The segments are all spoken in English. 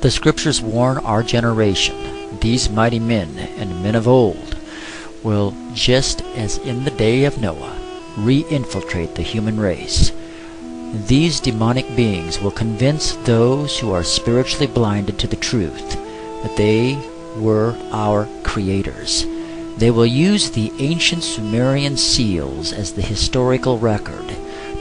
The scriptures warn our generation, these mighty men and men of old will, just as in the day of Noah, re-infiltrate the human race. These demonic beings will convince those who are spiritually blinded to the truth that they were our creators. They will use the ancient Sumerian seals as the historical record,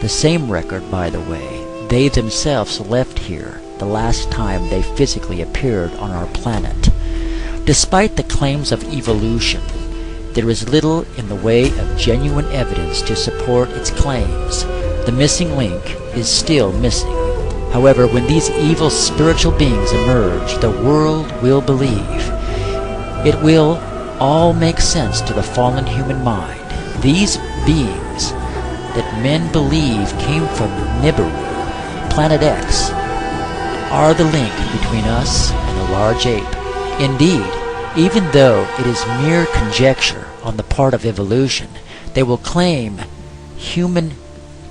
the same record, by the way, they themselves left here the last time they physically appeared on our planet. Despite the claims of evolution, there is little in the way of genuine evidence to support its claims. The missing link is still missing. However, when these evil spiritual beings emerge, the world will believe. It will all make sense to the fallen human mind. These beings that men believe came from Nibiru, Planet X, are the link between us and the large ape. Indeed, even though it is mere conjecture on the part of evolution, they will claim human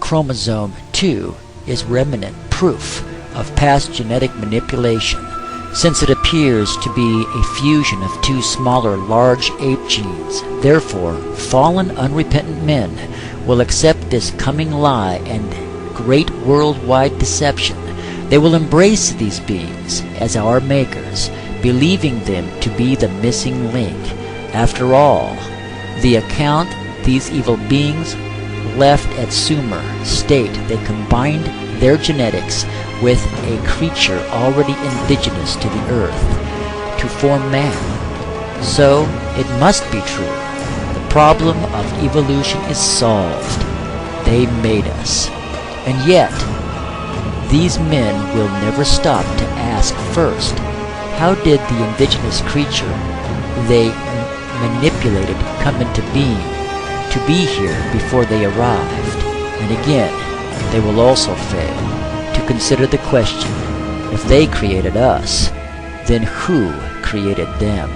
chromosome 2 is remnant proof of past genetic manipulation, since it appears to be a fusion of two smaller large ape genes. Therefore, fallen unrepentant men will accept this coming lie and great worldwide deception. They will embrace these beings as our makers, believing them to be the missing link. After all, the account these evil beings left at Sumer state they combined their genetics with a creature already indigenous to the earth to form man. So it must be true. The problem of evolution is solved. They made us. And yet, these men will never stop to ask first, how did the indigenous creature they manipulated come into being to be here before they arrived? And again, they will also fail to consider the question, if they created us, then who created them?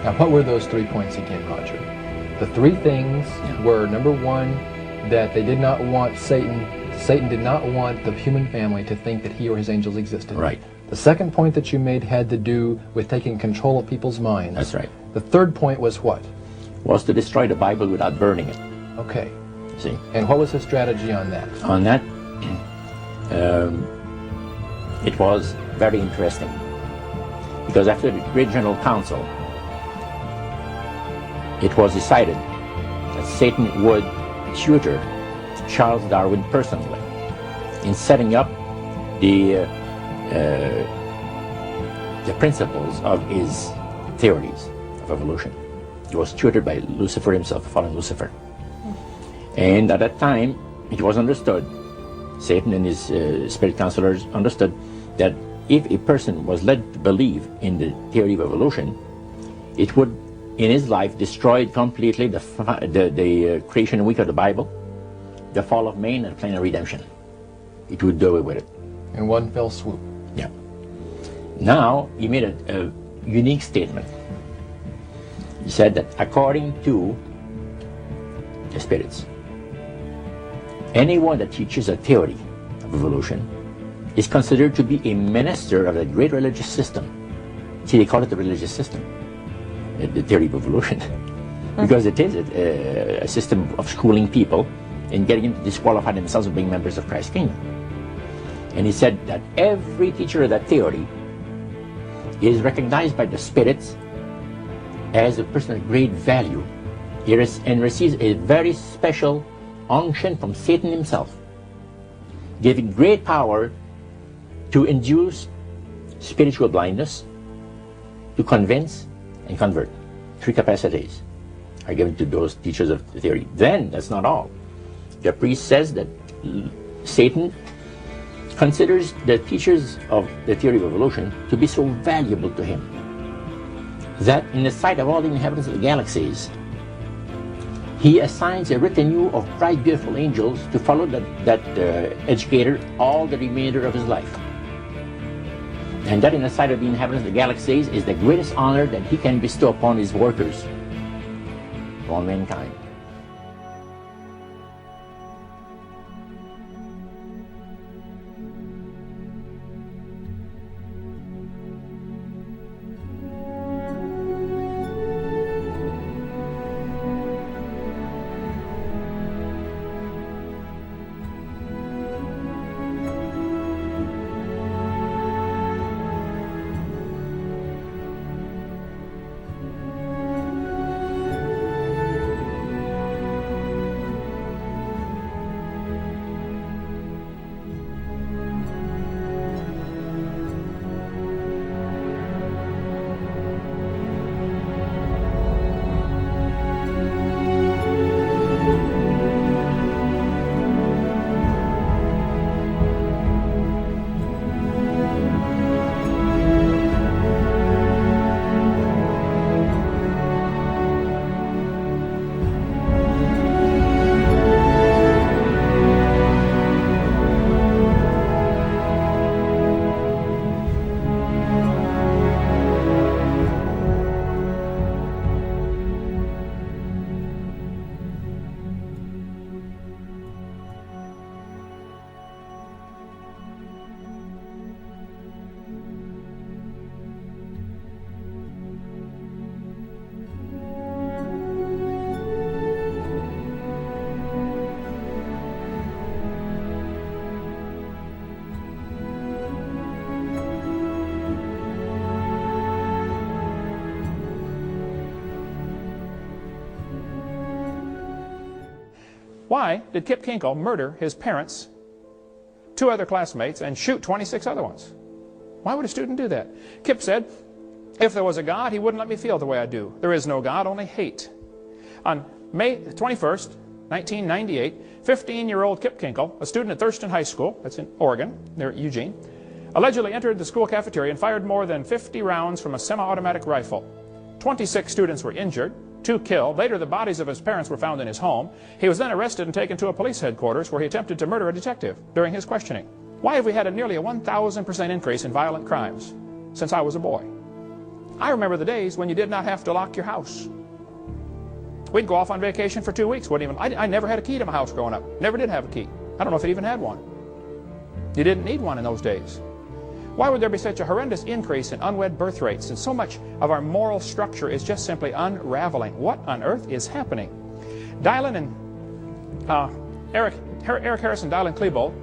Now, what were those 3 points again, Roger? The three things were, number one, that they did not want Satan did not want the human family to think that he or his angels existed. Right. The second point that you made had to do with taking control of people's minds. That's right. The third point was what? Was to destroy the Bible without burning it. Okay. See? And what was his strategy on that? On that, it was very interesting. Because after the Great General Council, it was decided that Satan would tutor Charles Darwin personally in setting up the principles of his theories of evolution. He was tutored by Lucifer himself, fallen Lucifer. And at that time, it was understood, Satan and his spirit counselors understood that if a person was led to believe in the theory of evolution, it would in his life destroyed completely the creation week of the Bible, the fall of man, and the plan of redemption. It would do away with it. In one fell swoop. Yeah. Now, he made a unique statement. He said that according to the spirits, anyone that teaches a theory of evolution is considered to be a minister of a great religious system. See, they call it the religious system. The theory of evolution, because it is a system of schooling people and getting them to disqualify themselves from being members of Christ's kingdom. And he said that every teacher of that theory is recognized by the spirits as a person of great value and receives a very special unction from Satan himself, giving great power to induce spiritual blindness, to convince, and convert. 3 capacities are given to those teachers of the theory. Then, that's not all. The priest says that Satan considers the teachers of the theory of evolution to be so valuable to him that in the sight of all the inhabitants of the galaxies, he assigns a retinue of bright, beautiful angels to follow that educator all the remainder of his life. And that in the sight of the inhabitants of the galaxies is the greatest honor that he can bestow upon his workers, all mankind. Why did Kip Kinkle murder his parents, 2 other classmates, and shoot 26 other ones? Why would a student do that? Kip said, if there was a God, he wouldn't let me feel the way I do. There is no God, only hate. On May 21st, 1998, 15-year-old Kip Kinkle, a student at Thurston High School, that's in Oregon, near Eugene, allegedly entered the school cafeteria and fired more than 50 rounds from a semi-automatic rifle. 26 students were injured, 2 killed. Later, the bodies of his parents were found in his home. He was then arrested and taken to a police headquarters where he attempted to murder a detective during his questioning. Why have we had nearly a 1,000% increase in violent crimes since I was a boy? I remember the days when you did not have to lock your house. We'd go off on vacation for 2 weeks. I never had a key to my house growing up. Never did have a key. I don't know if it even had one. You didn't need one in those days. Why would there be such a horrendous increase in unwed birth rates, and so much of our moral structure is just simply unraveling? What on earth is happening? Dylan and Eric Harris and Dylan Klebold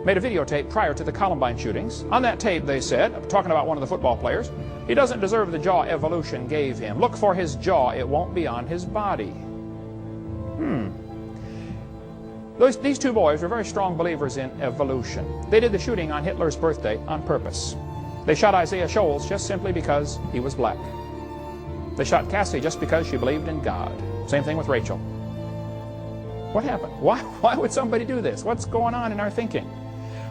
made a videotape prior to the Columbine shootings. On that tape, they said, talking about one of the football players, he doesn't deserve the jaw evolution gave him. Look for his jaw, it won't be on his body. These 2 boys were very strong believers in evolution. They did the shooting on Hitler's birthday on purpose. They shot Isaiah Shoals just simply because he was black. They shot Cassie just because she believed in God. Same thing with Rachel. What happened? Why would somebody do this? What's going on in our thinking?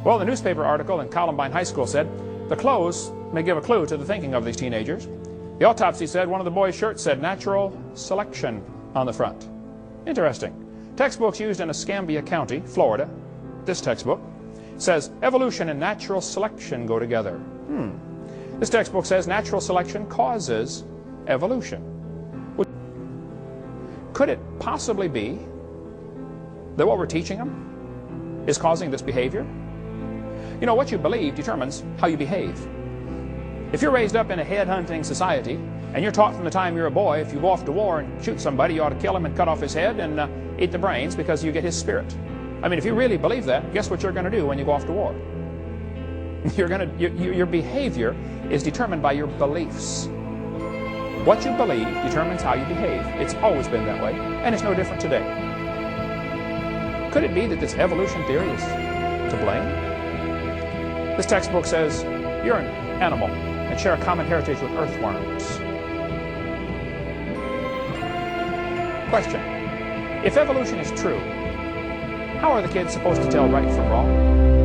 Well, the newspaper article in Columbine High School said, the clothes may give a clue to the thinking of these teenagers. The autopsy said one of the boys' shirts said natural selection on the front. Interesting. Textbooks used in Escambia County, Florida, this textbook, says evolution and natural selection go together. This textbook says natural selection causes evolution. Could it possibly be that what we're teaching them is causing this behavior? You know, what you believe determines how you behave. If you're raised up in a head-hunting society, and you're taught from the time you're a boy, if you go off to war and shoot somebody, you ought to kill him and cut off his head and eat the brains because you get his spirit. I mean, if you really believe that, guess what you're going to do when you go off to war? Your behavior is determined by your beliefs. What you believe determines how you behave. It's always been that way, and it's no different today. Could it be that this evolution theory is to blame? This textbook says you're an animal and share a common heritage with earthworms. Question: if evolution is true, how are the kids supposed to tell right from wrong?